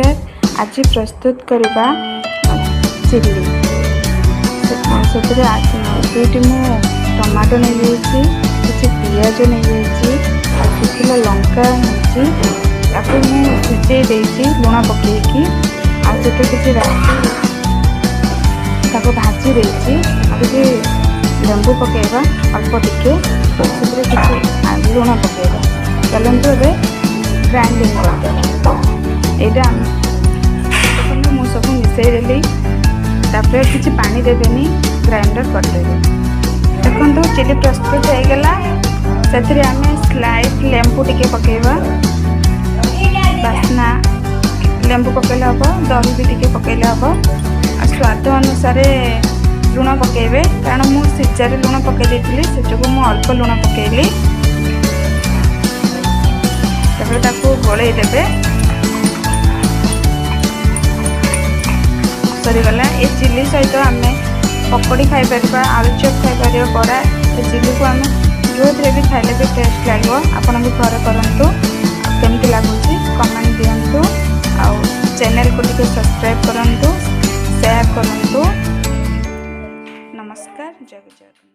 नमस्कार। आज प्रस्तुत करवा चिली से दुईटी मु टमाटो नहीं किसी पिज नहीं किला लंका सिझे लुण पकईकी आते किसी राशि भाजी देती लेंबू पकेवा अल्प टिके किसी लुण पकेवा चलते ए ग्राइंडिंग करदेवा यहाँ मुझे सब मिसईदेली किसी पानी देवेनि ग्राइंडर करदेवे। देखो चिली प्रस्तुत हो गला से आम स्लाइड लेंबू टिके पकेवा बास्ना लेंबू पकेले हम दही भी टिके पकेले हम स्वाद अनुसार लुण पकेबे कारण मु सिजार लुण पकई देती से जो अल्प लुण पकेली गोलई देवे सरीगला। ये चिली सहित आम पकड़ी खाई पार आलू चप खाई पार बड़ा चिली को आम जो भी खाइले भी टेस्ट लगे आपड़ भी घर करूँ केमती लगुच कमेंट दिंतु आउ चैनल को टिके सब्सक्राइब करूँ शेयर करूँ। नमस्कार जय जय।